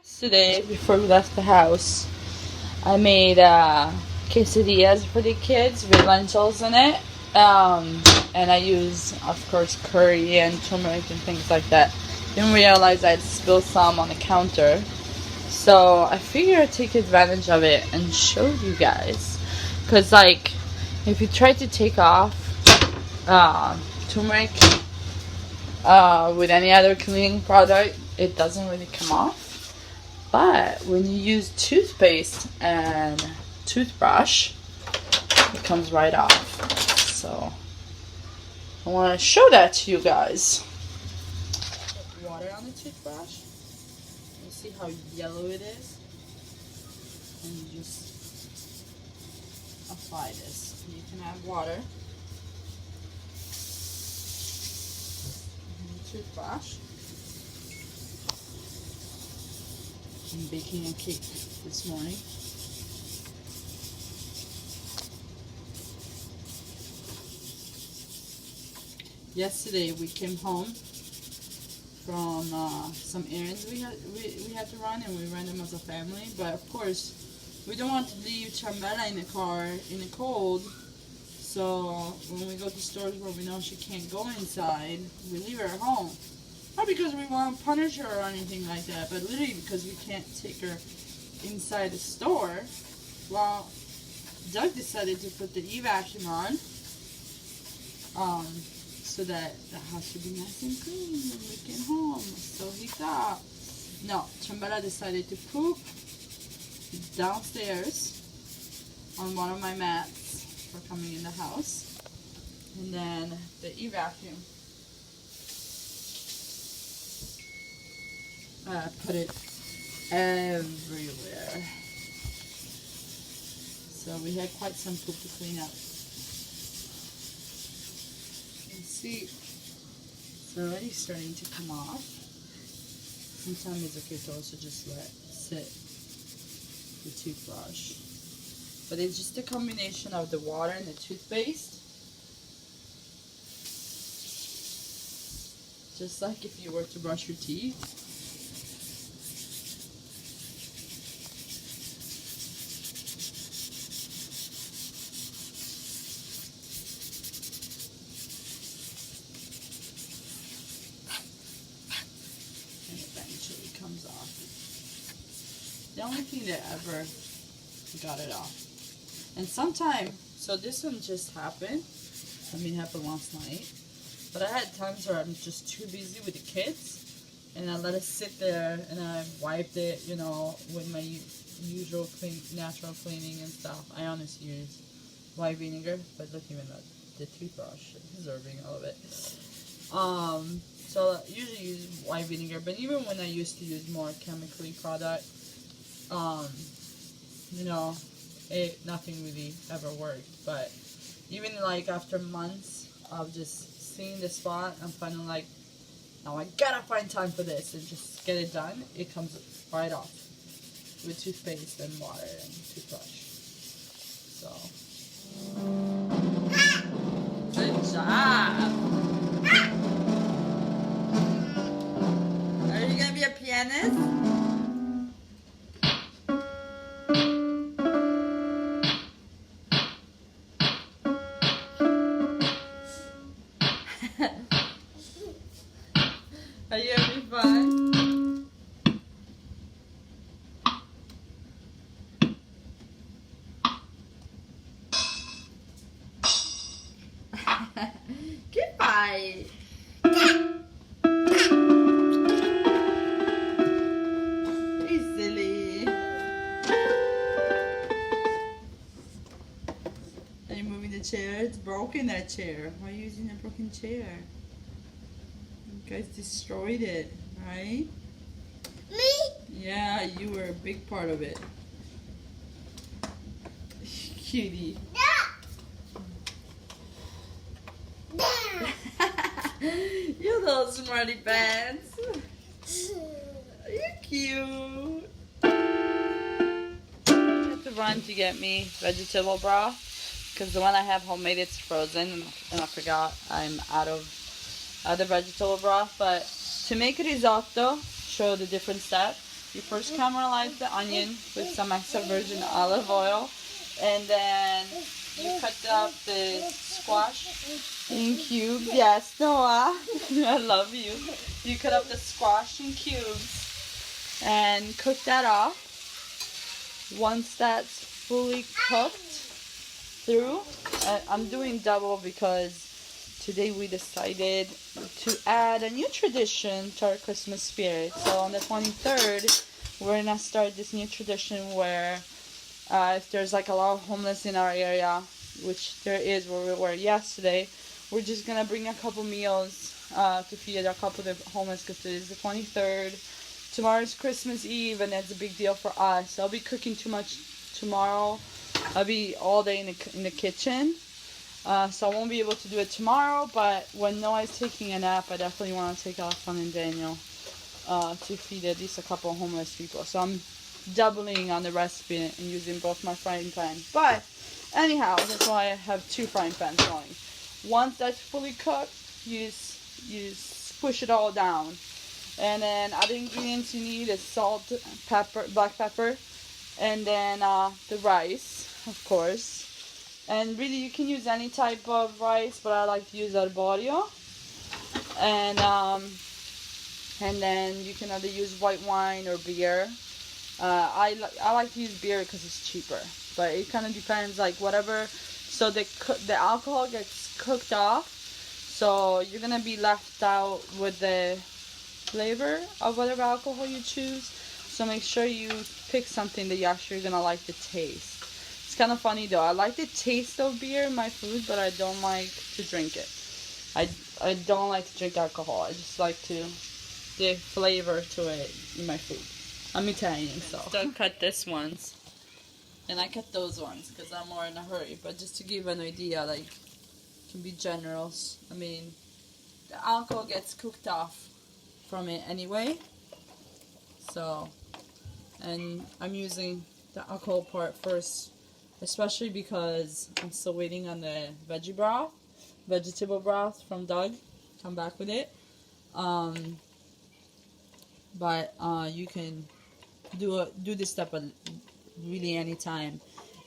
Yesterday, before we left the house, I made quesadillas for the kids with lentils in it. And I use, of course, curry and turmeric and things like that. Didn't realize I'd spilled some on the counter. So I figured I'd take advantage of it and show you guys. Because, like, if you try to take off turmeric with any other cleaning product, it doesn't really come off. But when you use toothpaste and toothbrush, it comes right off. So I want to show that to you guys. Put water on the toothbrush. You see how yellow it is? And you just apply this. You can add water. And the toothbrush. I'm baking a cake this morning. Yesterday we came home from some errands we had to run, and we ran them as a family. But of course, we don't want to leave Chambella in the car in the cold. So when we go to stores where we know she can't go inside, we leave her at home. Not because we want to punish her or anything like that, but literally because we can't take her inside the store. Well, Doug decided to put the e-vacuum on, so that the house would be nice and clean when we get home. So he thought. No, Chambella decided to poop downstairs on one of my mats for coming in the house. And then the e-vacuum, put it everywhere. So we had quite some poop to clean up. You can see it's already starting to come off. Sometimes it's okay to also just let sit the toothbrush. But it's just a combination of the water and the toothpaste. Just like if you were to brush your teeth. Comes off. The only thing that ever got it off. And sometimes, so this one just happened. I mean, it happened last night. But I had times where I'm just too busy with the kids, and I let it sit there, and I wiped it, you know, with my usual natural cleaning and stuff. I honestly use white vinegar, but look, even the toothbrush is absorbing all of it. So I usually use white vinegar, but even when I used to use more chemically product, you know, nothing really ever worked. But even like after months of just seeing the spot, I'm finally like, now I gotta find time for this and just get it done. It comes right off with toothpaste and water and toothbrush. So, good job. Are you gonna be a pianist? Are you having fun? Goodbye. Chair. It's broken, that chair. Why are you using a broken chair? You guys destroyed it, right? Me? Yeah, you were a big part of it. Cutie. You little smarty pants. You're cute. I have to run to get me vegetable broth. Because the one I have homemade, it's frozen, and I forgot I'm out of other vegetable broth. But to make risotto, show the different steps. You first caramelize the onion with some extra virgin olive oil, and then you cut up the squash in cubes. Yes, Noah, I love you. You cut up the squash in cubes and cook that off. Once that's fully cooked through, I'm doing double because today we decided to add a new tradition to our Christmas spirit. So on the 23rd, we're gonna start this new tradition where if there's like a lot of homeless in our area, which there is where we were yesterday, we're just gonna bring a couple meals to feed a couple of the homeless because it is the 23rd. Tomorrow's Christmas Eve and that's a big deal for us. I'll be cooking too much tomorrow. I'll be all day in the kitchen. So I won't be able to do it tomorrow, but when Noah's taking a nap, I definitely want to take Alessandra and Daniel to feed at least a couple of homeless people. So I'm doubling on the recipe and using both my frying pan. But anyhow, that's why I have two frying pans going. Once that's fully cooked, you push it all down. And then other ingredients you need is salt, pepper, black pepper, and then the rice, of course. And really, you can use any type of rice, but I like to use arborio. And then you can either use white wine or beer. I like to use beer because it's cheaper, but it kind of depends, like whatever. So the alcohol gets cooked off, so you're gonna be left out with the flavor of whatever alcohol you choose. So make sure you pick something that you're actually gonna like the taste. It's kind of funny though. I like the taste of beer in my food, but I don't like to drink it. I don't like to drink alcohol. I just like the flavor to it in my food. I'm Italian, so. Don't cut this ones, and I cut those ones because I'm more in a hurry. But just to give an idea, like, can be generous. I mean, the alcohol gets cooked off from it anyway. So, and I'm using the alcohol part first, especially because I'm still waiting on the vegetable broth from Doug. Come back with it. But you can do this step at really any time.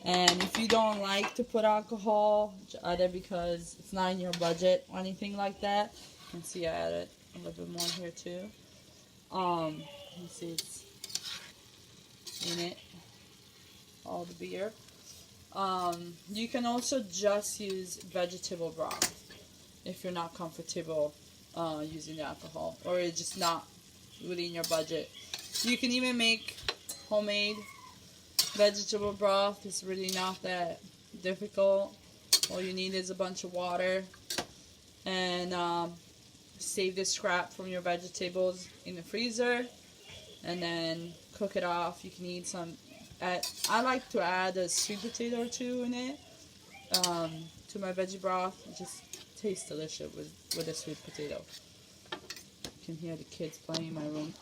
And if you don't like to put alcohol, either because it's not in your budget or anything like that, you can see I added a little bit more here too. You see it's in it, all the beer. You can also just use vegetable broth if you're not comfortable using the alcohol, or it's just not really in your budget. You can even make homemade vegetable broth. It's really not that difficult. All you need is a bunch of water and save the scrap from your vegetables in the freezer and then cook it off. You can eat some. I like to add a sweet potato or two in it to my veggie broth. It just tastes delicious with a sweet potato. You can hear the kids playing in my room.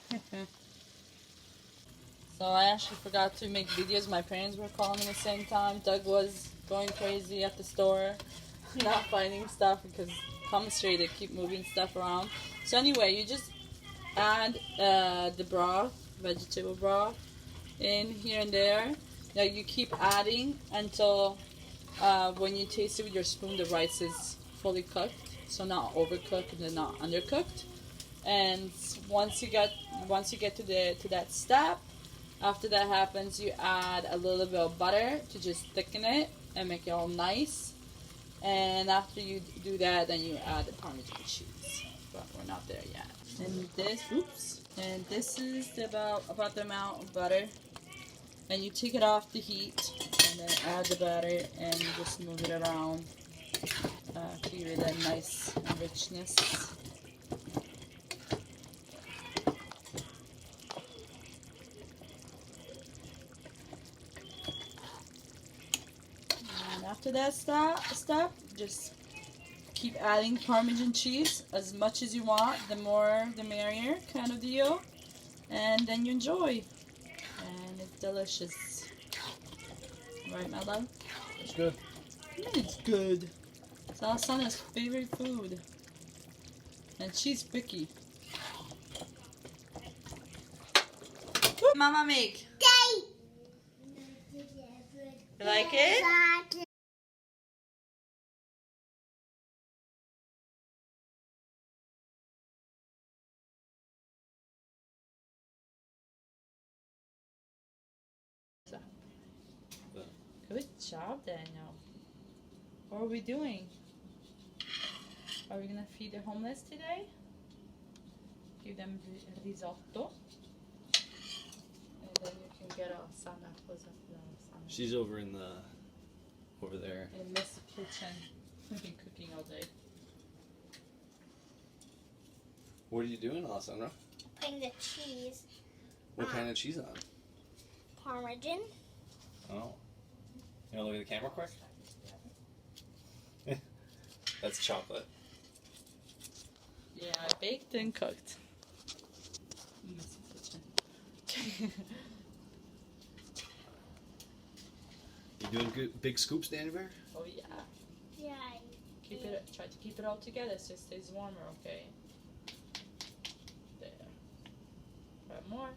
So I actually forgot to make videos. My parents were calling at the same time. Doug was going crazy at the store, not finding stuff because commissary, they keep moving stuff around. So anyway, you just add the broth, vegetable broth, in here and there. Now you keep adding until when you taste it with your spoon, the rice is fully cooked, so not overcooked and not undercooked. And once you get to that step, after that happens, you add a little bit of butter to just thicken it and make it all nice. And after you do that, then you add the Parmesan cheese. But we're not there yet. And this is about the amount of butter. And you take it off the heat and then add the butter and you just move it around to give it that nice richness. After that step, just keep adding Parmesan cheese as much as you want. The more, the merrier, kind of deal. And then you enjoy. And it's delicious. Right, my love? It's good. It's good. It's Alessandра's favorite food. And she's picky. Woo! Mama make. You like it? Good job, Daniel. What are we doing? Are we gonna feed the homeless today? Give them risotto. And then you can get Alessandra. She's over in the over there. In this kitchen. We've been cooking all day. What are you doing, Alessandra? Putting the cheese. What kind of cheese on? Parmesan. Oh. You wanna look at the camera quick? That's chocolate. Yeah, baked and cooked. You doing good big scoops, Danny Bear? Oh yeah. Yeah. Try to keep it all together so it stays warmer, okay? There. Grab more.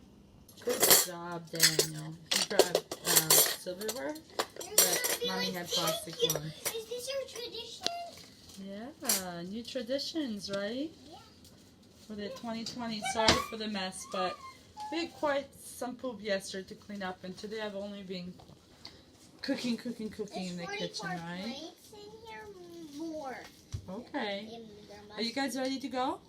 Good job, Daniel. You grab silverware, but mommy had plastic ones. Is this your tradition? Yeah, new traditions, right? Yeah. For the 2020. Sorry for the mess, but we had quite some poop yesterday to clean up, and today I've only been cooking in the kitchen, right? Plates in here more. Okay. Are you guys ready to go?